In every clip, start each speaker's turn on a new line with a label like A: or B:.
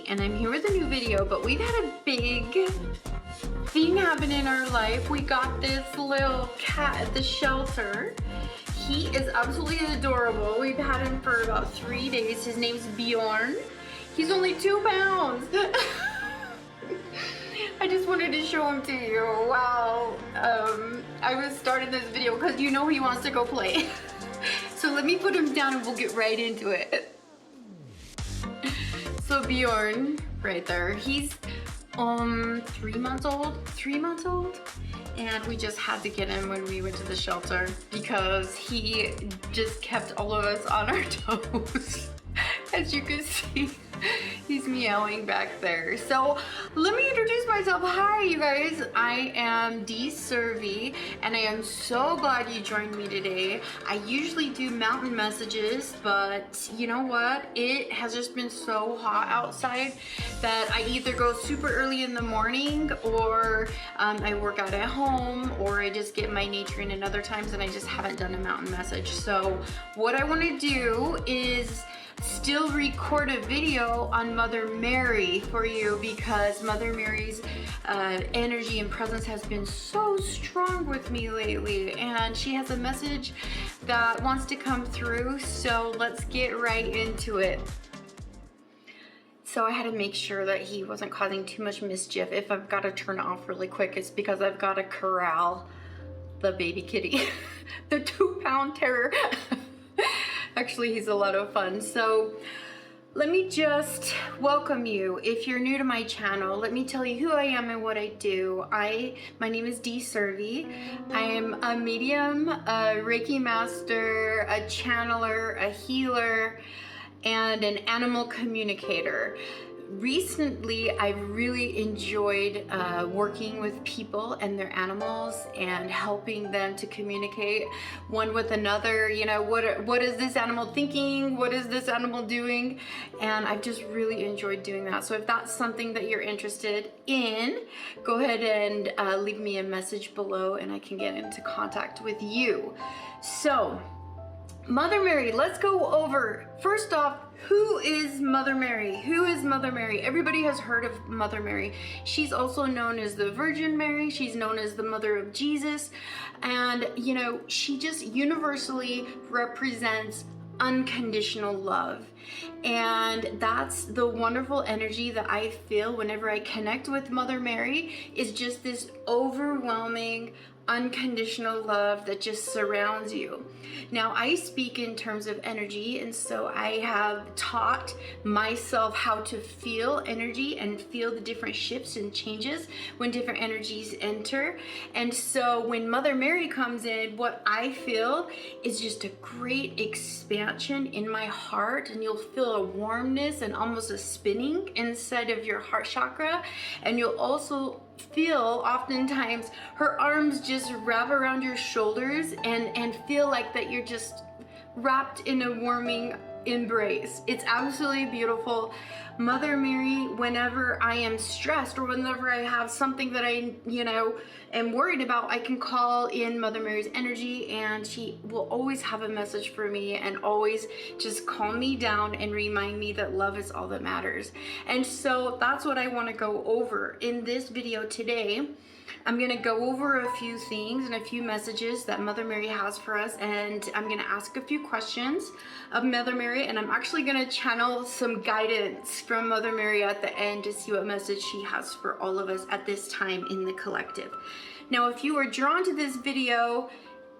A: and I'm here with a new video, but we've had a big thing happen in our life. We got this little cat at the shelter. He is absolutely adorable. We've had him for about 3 days. His name's Bjorn. He's only 2 pounds. I just wanted to show him to you. Wow. I was starting this video because you know he wants to go play. So let me put him down and we'll get right into it. So Bjorn, right there, he's 3 months old, and we just had to get him when we went to the shelter because he just kept all of us on our toes. As you can see, he's meowing back there. So let me introduce myself. Hi, you guys. I am Dee and I am so glad you joined me today. I usually do mountain messages, but you know what? It has just been so hot outside that I either go super early in the morning or I work out at home, or I just get my nature in other times, and I just haven't done a mountain message. So what I want to do is still record a video on Mother Mary for you, because Mother Mary's energy and presence has been so strong with me lately, and she has a message that wants to come through. So let's get right into it. So I had to make sure that he wasn't causing too much mischief. If I've got to turn it off really quick, it's because I've got to corral the baby kitty, the 2-pound terror. Actually, he's a lot of fun. So let me just welcome you. If you're new to my channel, let me tell you who I am and what I do. My name is Dee. I am a medium, a Reiki Master, a channeler, a healer, and an animal communicator. Recently, I've really enjoyed working with people and their animals and helping them to communicate one with another. You know, what is this animal thinking? What is this animal doing? And I've just really enjoyed doing that. So if that's something that you're interested in, go ahead and leave me a message below and I can get into contact with you. So Mother Mary, let's go over, first off, who is Mother Mary? Who is Mother Mary? Everybody has heard of Mother Mary. She's also known as the Virgin Mary. She's known as the Mother of Jesus. And, you know, she just universally represents unconditional love. And that's the wonderful energy that I feel whenever I connect with Mother Mary, is just this overwhelming, unconditional love that just surrounds you. Now, I speak in terms of energy, and so I have taught myself how to feel energy and feel the different shifts and changes when different energies enter. And so when Mother Mary comes in, what I feel is just a great expansion in my heart, and you'll feel a warmness and almost a spinning inside of your heart chakra. And you'll also feel oftentimes her arms just wrap around your shoulders and feel like that you're just wrapped in a warming embrace. It's absolutely beautiful. Mother Mary, whenever I am stressed or whenever I have something that I, you know, am worried about, I can call in Mother Mary's energy, and she will always have a message for me and always just calm me down and remind me that love is all that matters. And so that's what I want to go over in this video today. I'm going to go over a few things and a few messages that Mother Mary has for us, and I'm going to ask a few questions of Mother Mary, and I'm actually going to channel some guidance from Mother Mary at the end to see what message she has for all of us at this time in the collective. Now, if you are drawn to this video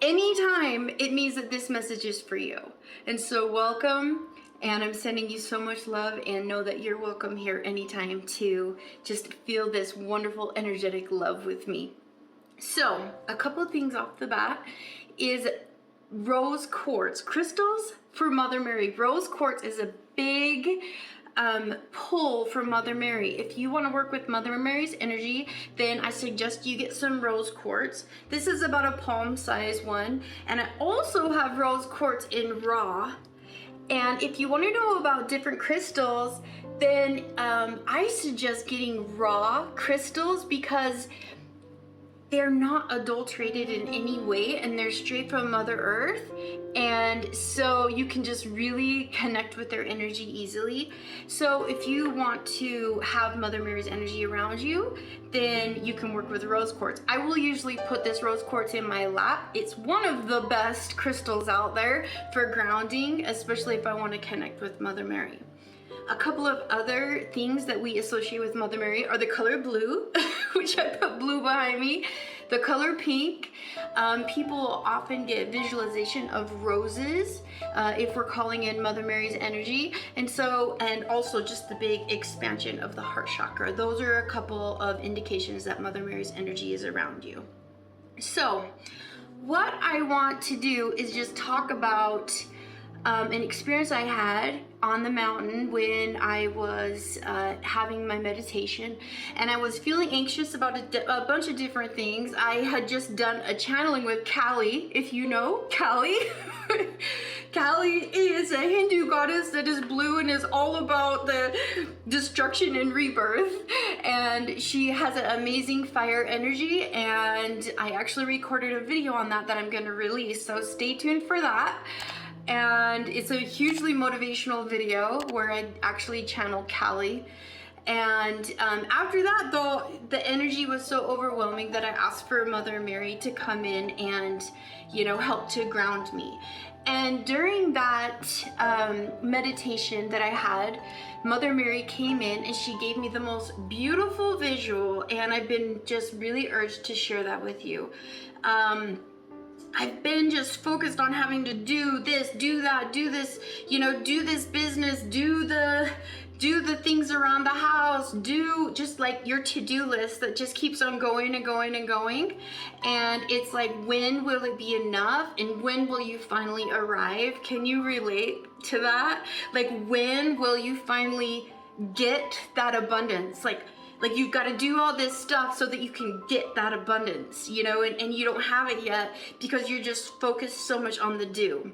A: anytime, it means that this message is for you. And so welcome. And I'm sending you so much love, and know that you're welcome here anytime to just feel this wonderful energetic love with me. So a couple of things off the bat is rose quartz crystals for Mother Mary. Rose quartz is a big pull for Mother Mary. If you want to work with Mother Mary's energy, then I suggest you get some rose quartz. This is about a palm size one, and I also have rose quartz in raw. And if you want to know about different crystals, then I suggest getting raw crystals, because they're not adulterated in any way, and they're straight from Mother Earth, and so you can just really connect with their energy easily. So if you want to have Mother Mary's energy around you, then you can work with rose quartz. I will usually put this rose quartz in my lap. It's one of the best crystals out there for grounding, especially if I want to connect with Mother Mary. A couple of other things that we associate with Mother Mary are the color blue, which I put blue behind me, the color pink. People often get visualization of roses if we're calling in Mother Mary's energy. And also just the big expansion of the heart chakra. Those are a couple of indications that Mother Mary's energy is around you. So what I want to do is just talk about an experience I had on the mountain when I was having my meditation, and I was feeling anxious about a bunch of different things. I had just done a channeling with Kali, if you know Kali. Kali is a Hindu goddess that is blue and is all about the destruction and rebirth, and she has an amazing fire energy, and I actually recorded a video on that I'm going to release, so stay tuned for that. And it's a hugely motivational video where I actually channel Kali. And after that, though, the energy was so overwhelming that I asked for Mother Mary to come in and, help to ground me. And during that meditation that I had, Mother Mary came in and she gave me the most beautiful visual, and I've been just really urged to share that with you. I've been just focused on having to do this, do that, do this, do this business, do the things around the house, do just like your to-do list that just keeps on going and going and going. And it's like, when will it be enough? And when will you finally arrive? Can you relate to that? Like, when will you finally get that abundance? Like you've got to do all this stuff so that you can get that abundance, and you don't have it yet because you're just focused so much on the do.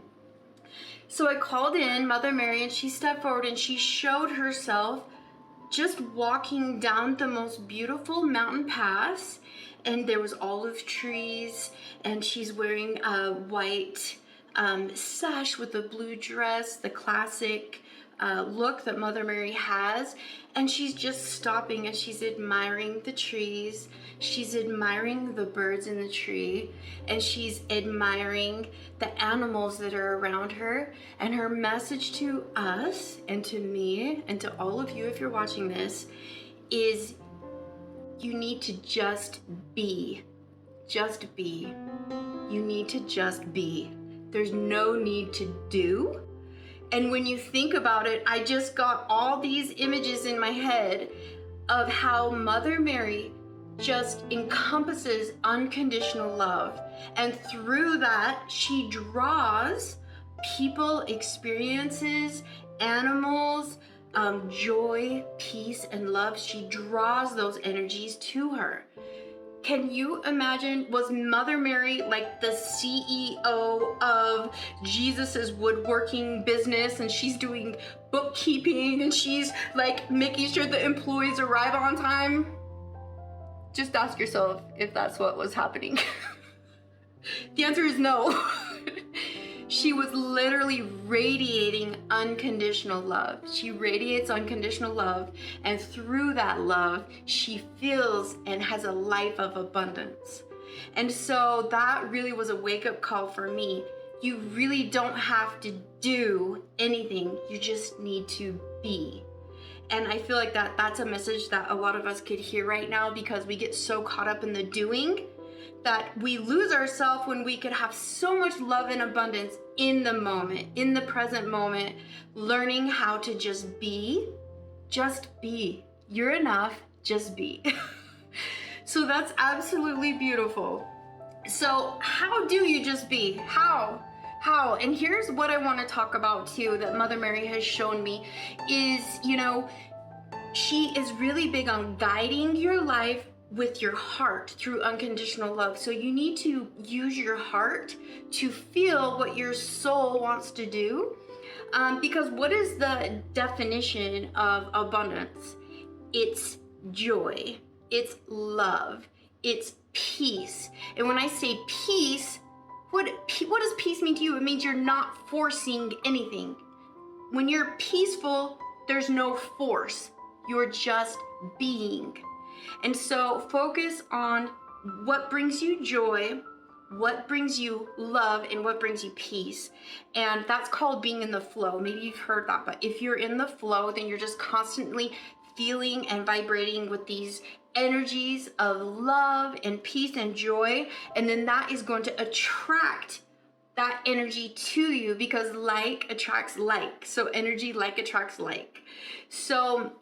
A: So I called in Mother Mary, and she stepped forward and she showed herself just walking down the most beautiful mountain pass, and there was olive trees, and she's wearing a white sash with a blue dress, the classic look that Mother Mary has. And she's just stopping and she's admiring the trees, she's admiring the birds in the tree, and she's admiring the animals that are around her. And her message to us and to me and to all of you, if you're watching this, is you need to just be. Just be. You need to just be. There's no need to do. And when you think about it, I just got all these images in my head of how Mother Mary just encompasses unconditional love. And through that, she draws people, experiences, animals, joy, peace, and love. She draws those energies to her. Can you imagine, was Mother Mary like the CEO of Jesus's woodworking business, and she's doing bookkeeping and she's like making sure the employees arrive on time? Just ask yourself if that's what was happening. The answer is no. She was literally radiating unconditional love. She radiates unconditional love, and through that love, she feels and has a life of abundance. And so that really was a wake-up call for me. You really don't have to do anything. You just need to be. And I feel like that's a message that a lot of us could hear right now, because we get so caught up in the doing that we lose ourselves when we could have so much love and abundance in the moment, in the present moment, learning how to just be. Just be. You're enough, just be. So that's absolutely beautiful. So how do you just be? How? And here's what I want to talk about too, that Mother Mary has shown me is, she is really big on guiding your life with your heart through unconditional love. So you need to use your heart to feel what your soul wants to do. Because what is the definition of abundance? It's joy, it's love, it's peace. And when I say peace, what does peace mean to you? It means you're not forcing anything. When you're peaceful, there's no force. You're just being. And so focus on what brings you joy, what brings you love, and what brings you peace. And that's called being in the flow. Maybe you've heard that, but if you're in the flow, then you're just constantly feeling and vibrating with these energies of love and peace and joy. And then that is going to attract that energy to you, because like attracts like. So energy like attracts like. So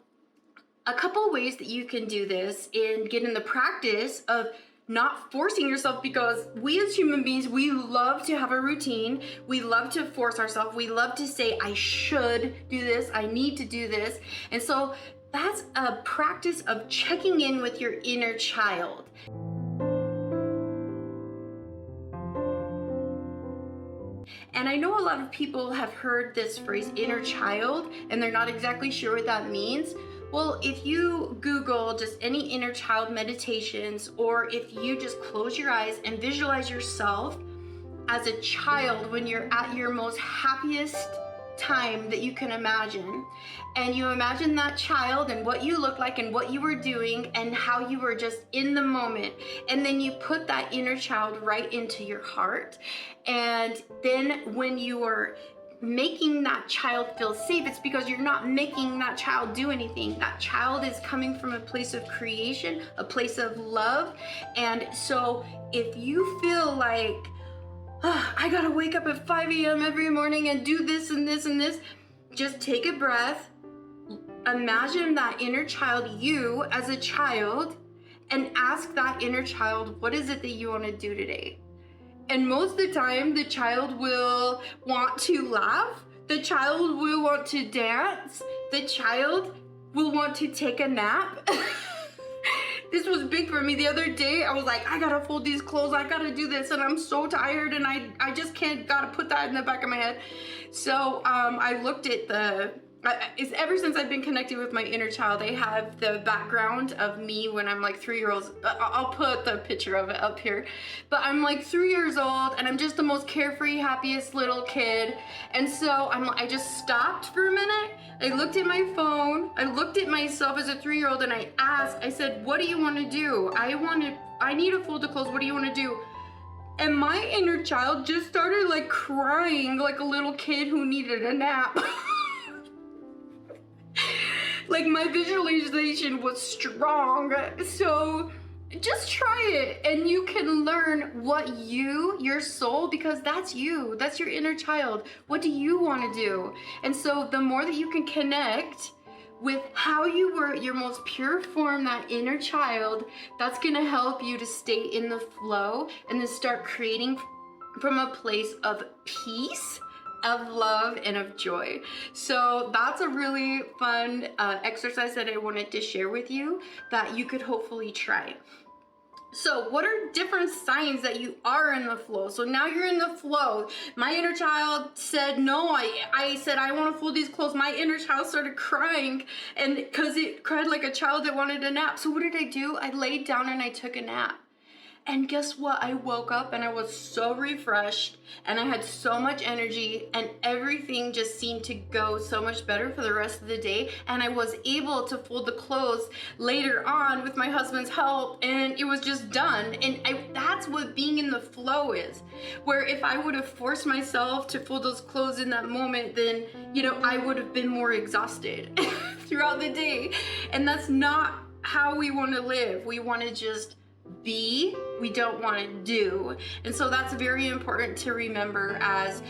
A: a couple ways that you can do this and get in the practice of not forcing yourself, because we as human beings, we love to have a routine. We love to force ourselves. We love to say, I should do this. I need to do this. And so that's a practice of checking in with your inner child. And I know a lot of people have heard this phrase, inner child, and they're not exactly sure what that means. Well, if you Google just any inner child meditations, or if you just close your eyes and visualize yourself as a child when you're at your most happiest time that you can imagine, and you imagine that child and what you look like and what you were doing and how you were just in the moment, and then you put that inner child right into your heart, and then when you are making that child feel safe, it's because you're not making that child do anything. That child is coming from a place of creation, a place of love. And so if you feel like, oh, I gotta wake up at 5 a.m. every morning and do this and this and this, just take a breath, imagine that inner child, you as a child, and ask that inner child, what is it that you want to do today? And most of the time, the child will want to laugh, the child will want to dance, the child will want to take a nap. This was big for me the other day. I was like, I gotta fold these clothes, I gotta do this, and I'm so tired, and I just can't, gotta put that in the back of my head. So I looked at it's ever since I've been connected with my inner child, I have the background of me when I'm like 3 years old. I'll put the picture of it up here. But I'm like 3 years old, and I'm just the most carefree, happiest little kid. And so I just stopped for a minute. I looked at my phone. I looked at myself as a 3-year-old, and I asked, I said, what do you want to do? I need to fold the clothes. What do you want to do? And my inner child just started like crying like a little kid who needed a nap. Like my visualization was strong. So just try it, and you can learn what your soul, because that's you, that's your inner child. What do you want to do? And so the more that you can connect with how you were at your most pure form, that inner child, that's gonna help you to stay in the flow and then start creating from a place of peace, of love, and of joy. So that's a really fun exercise that I wanted to share with you that you could hopefully try. So what are different signs that you are in the flow? So now you're in the flow. My inner child said no. I said I want to fold these clothes. My inner child started crying, and because it cried like a child that wanted a nap. So what did I do? I laid down and I took a nap. And guess what? I woke up and I was so refreshed, and I had so much energy, and everything just seemed to go so much better for the rest of the day. And I was able to fold the clothes later on with my husband's help, and it was just done. And that's what being in the flow is. Where if I would have forced myself to fold those clothes in that moment, then, I would have been more exhausted throughout the day. And that's not how we want to live. We want to just be, we don't want to do. And so that's very important to remember as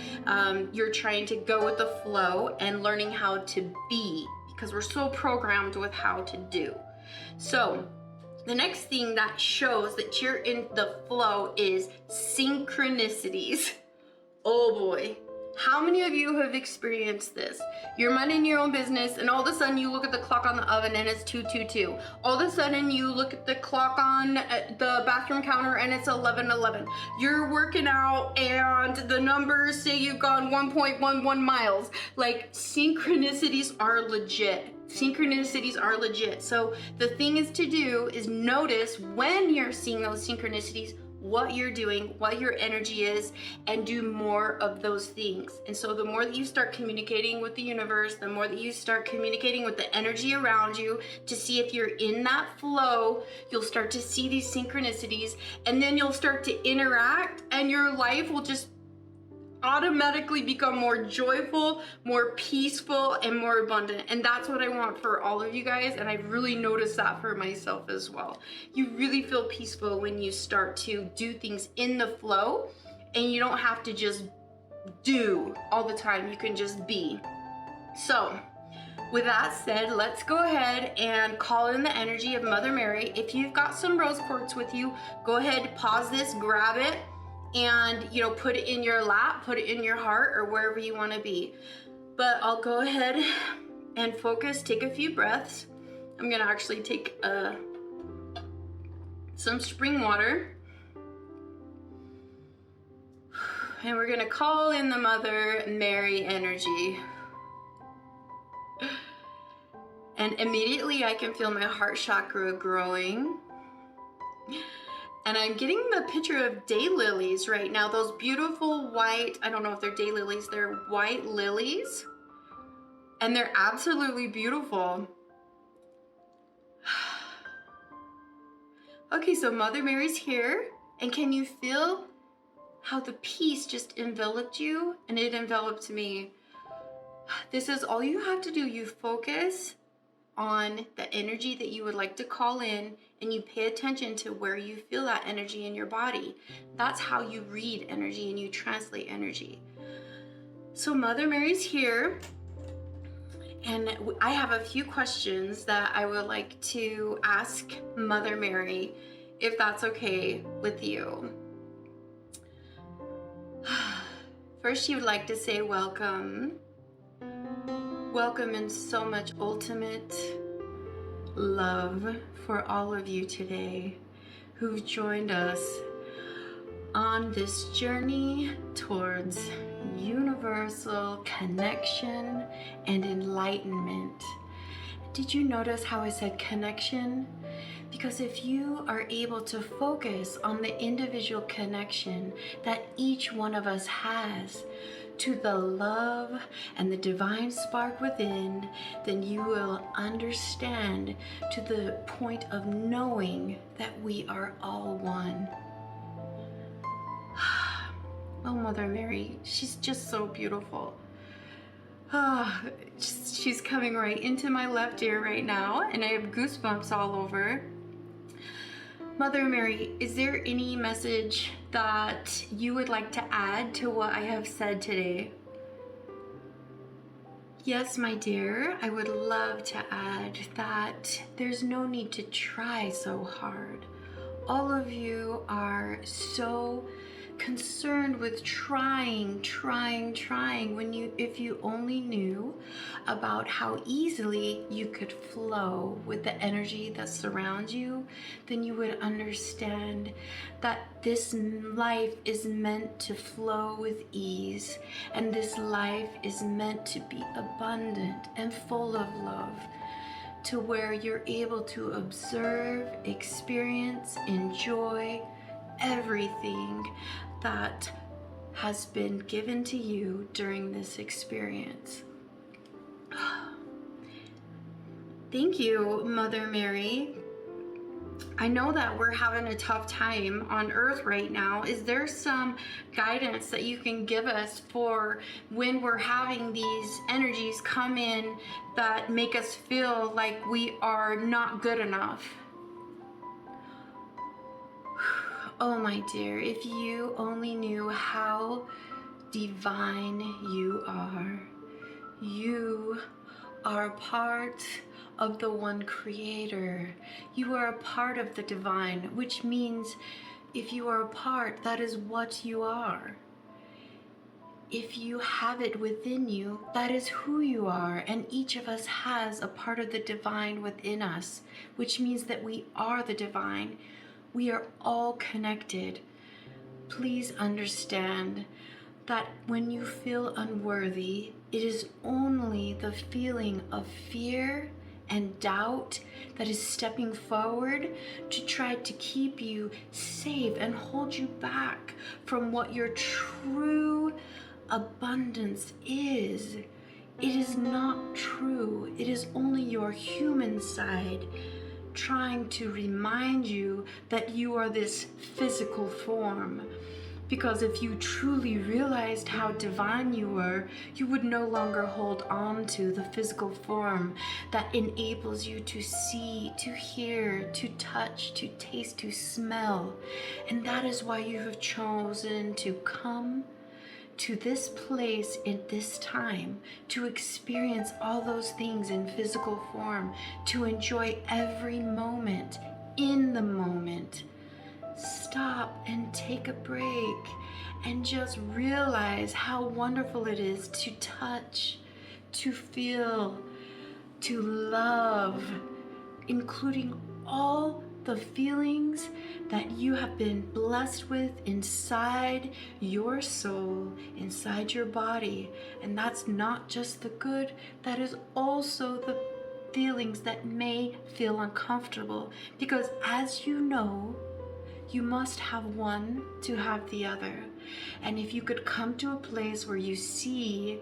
A: you're trying to go with the flow and learning how to be, because we're so programmed with how to do. So the next thing that shows that you're in the flow is synchronicities. Oh boy, How many of you have experienced this? You're minding your own business and all of a sudden you look at the clock on the oven and it's 2:22. All of a sudden you look at the clock on the bathroom counter and it's 11:11. You're working out and the numbers say you've gone 1.11 miles. Like, synchronicities are legit. Synchronicities are legit. So the thing is to do is notice when you're seeing those synchronicities, what you're doing, what your energy is, and do more of those things. And so the more that you start communicating with the universe, the more that you start communicating with the energy around you to see if you're in that flow, you'll start to see these synchronicities, and then you'll start to interact and your life will just automatically become more joyful, more peaceful, and more abundant. And that's what I want for all of you guys, and I've really noticed that for myself as well. You really feel peaceful when you start to do things in the flow, and you don't have to just do all the time, you can just be. So with that said, let's go ahead and call in the energy of Mother Mary. If you've got some rose quartz with you, go ahead, pause this, grab it, and put it in your lap, put it in your heart, or wherever you want to be. But I'll go ahead and focus, take a few breaths. I'm gonna actually take some spring water, and we're gonna call in the Mother Mary energy. And immediately I can feel my heart chakra growing. And I'm getting the picture of daylilies right now. Those beautiful white, I don't know if they're daylilies, they're white lilies. And they're absolutely beautiful. Okay, so Mother Mary's here. And can you feel how the peace just enveloped you? And it enveloped me. This is all you have to do. You focus on the energy that you would like to call in, and you pay attention to where you feel that energy in your body. That's how you read energy and you translate energy. So Mother Mary's here, and I have a few questions that I would like to ask Mother Mary, if that's okay with you. First, she would like to say welcome. Welcome in so much ultimate love for all of you today who've joined us on this journey towards universal connection and enlightenment. Did you notice how I said connection? Because if you are able to focus on the individual connection that each one of us has to the love and the divine spark within, then you will understand to the point of knowing that we are all one. Oh, Mother Mary, she's just so beautiful. She's coming right into my left ear right now, and I have goosebumps all over. Mother Mary, is there any message that you would like to add to what I have said today? Yes, my dear, I would love to add that there's no need to try so hard. All of you are so concerned with trying, when if you only knew about how easily you could flow with the energy that surrounds you, then you would understand that this life is meant to flow with ease, and this life is meant to be abundant and full of love, to where you're able to observe, experience, enjoy everything that has been given to you during this experience. Thank you, Mother Mary. I know that we're having a tough time on Earth right now. Is there some guidance that you can give us for when we're having these energies come in that make us feel like we are not good enough? Oh, my dear, if you only knew how divine you are. You are part of the one creator. You are a part of the divine, which means if you are a part, that is what you are. if you have it within you, that is who you are, and each of us has a part of the divine within us, which means that we are the divine. We are all connected. Please understand that when you feel unworthy, it is only the feeling of fear and doubt that is stepping forward to try to keep you safe and hold you back from what your true abundance is. It is not true. It is only your human side trying to remind you that you are this physical form. Because if you truly realized how divine you were, you would no longer hold on to the physical form that enables you to see, to hear, to touch, to taste, to smell. And that is why you have chosen to come to this place in this time, to experience all those things in physical form, to enjoy every moment in the moment. Stop and take a break and just realize how wonderful it is to touch, to feel, to love, including all the feelings that you have been blessed with inside your soul, inside your body. And that's not just the good, that is also the feelings that may feel uncomfortable, because as you know, you must have one to have the other. And if you could come to a place where you see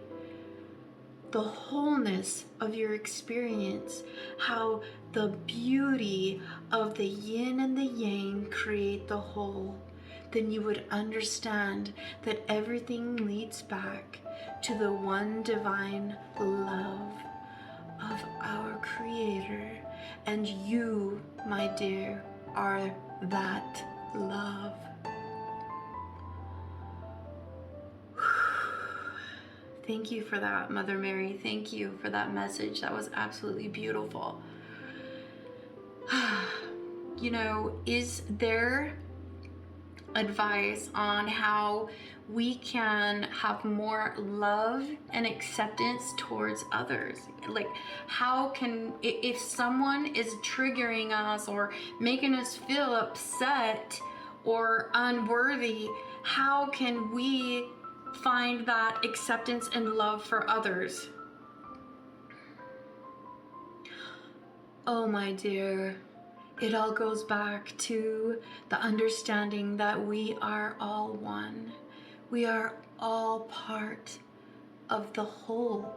A: the wholeness of your experience, how the beauty of the yin and the yang create the whole, then you would understand that everything leads back to the one divine love of our Creator. And you, my dear, are that love. Thank you for that, Mother Mary. Thank you for that message. That was absolutely beautiful. You know, is there advice on how we can have more love and acceptance towards others? Like, how can, if someone is triggering us or making us feel upset or unworthy, how can we find that acceptance and love for others? Oh, my dear, it all goes back to the understanding that we are all one. We are all part of the whole.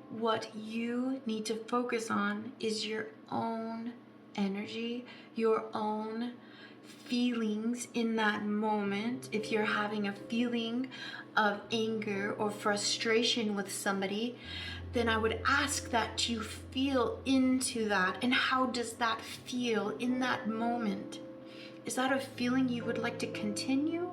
A: What you need to focus on is your own energy, your own feelings in that moment. If you're having a feeling of anger or frustration with somebody, then I would ask that you feel into that. And how does that feel in that moment? Is that a feeling you would like to continue?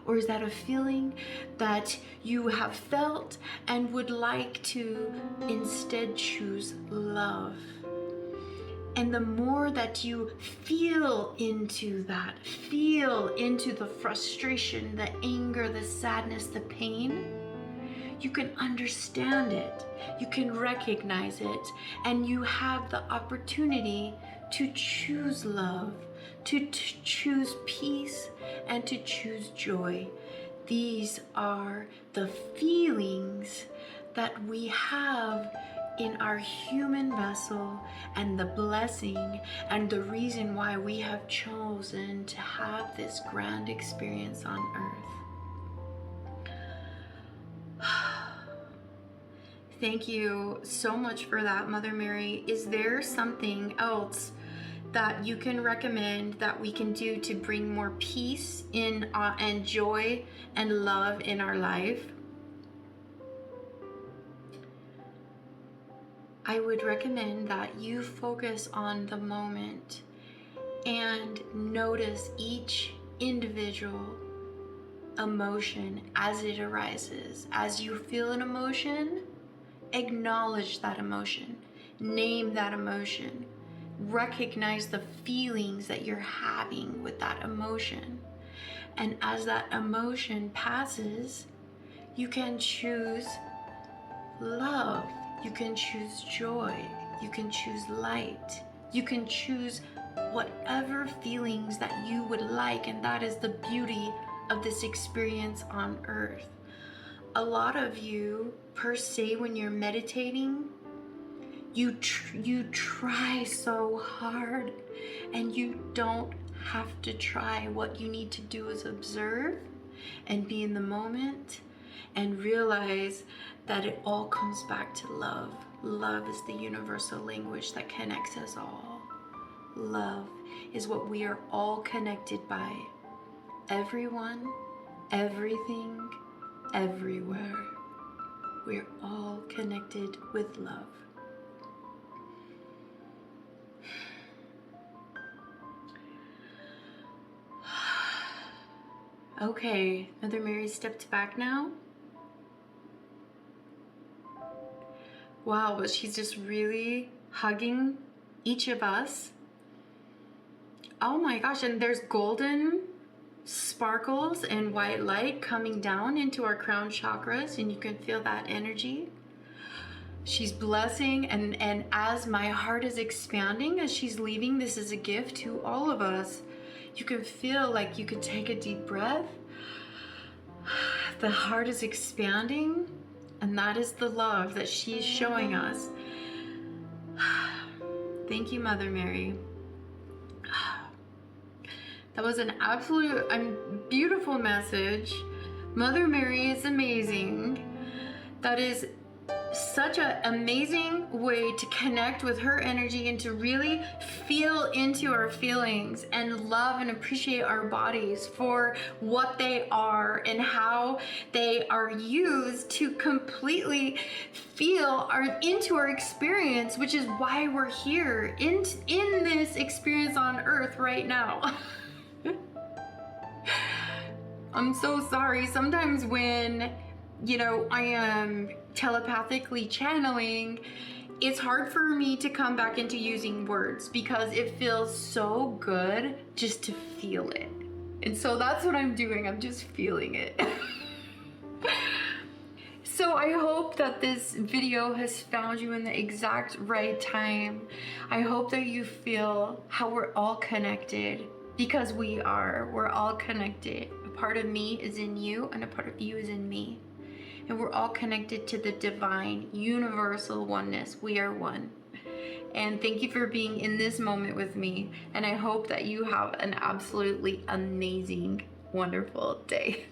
A: Or is that a feeling that you have felt and would like to instead choose love? And the more that you feel into that, feel into the frustration, the anger, the sadness, the pain, you can understand it, you can recognize it, and you have the opportunity to choose love, to choose peace, and to choose joy. These are the feelings that we have in our human vessel, and the blessing and the reason why we have chosen to have this grand experience on earth. Thank you so much for that, Mother Mary. Is there something else that you can recommend that we can do to bring more peace in and joy and love in our life? I would recommend that you focus on the moment and notice each individual emotion as it arises. As you feel an emotion, acknowledge that emotion, name that emotion, recognize the feelings that you're having with that emotion. And as that emotion passes, You can choose love. You can choose joy. You can choose light. You can choose whatever feelings that you would like, and that is the beauty of this experience on earth. A lot of you, per se, when you're meditating, you try so hard, and you don't have to try. What you need to do is observe and be in the moment and realize that it all comes back to love. Love is the universal language that connects us all. Love is what we are all connected by. Everyone, everything, everywhere. We're all connected with love. Okay, Mother Mary stepped back now. Wow, but she's just really hugging each of us. Oh my gosh, and there's golden sparkles and white light coming down into our crown chakras, and you can feel that energy. She's blessing, and as my heart is expanding, as she's leaving, this is a gift to all of us. You can feel like you could take a deep breath. The heart is expanding, and that is the love that she's showing us. Thank you, Mother Mary. That was an absolute beautiful message. Mother Mary is amazing. That is such an amazing way to connect with her energy and to really feel into our feelings and love and appreciate our bodies for what they are and how they are used to completely feel into our experience, which is why we're here in this experience on earth right now. I'm so sorry. Sometimes when, I am telepathically channeling, it's hard for me to come back into using words because it feels so good just to feel it. And so that's what I'm doing. I'm just feeling it. So I hope that this video has found you in the exact right time. I hope that you feel how we're all connected, because we are. We're all connected. A part of me is in you and a part of you is in me. And we're all connected to the divine, universal oneness. We are one. And thank you for being in this moment with me. And I hope that you have an absolutely amazing, wonderful day.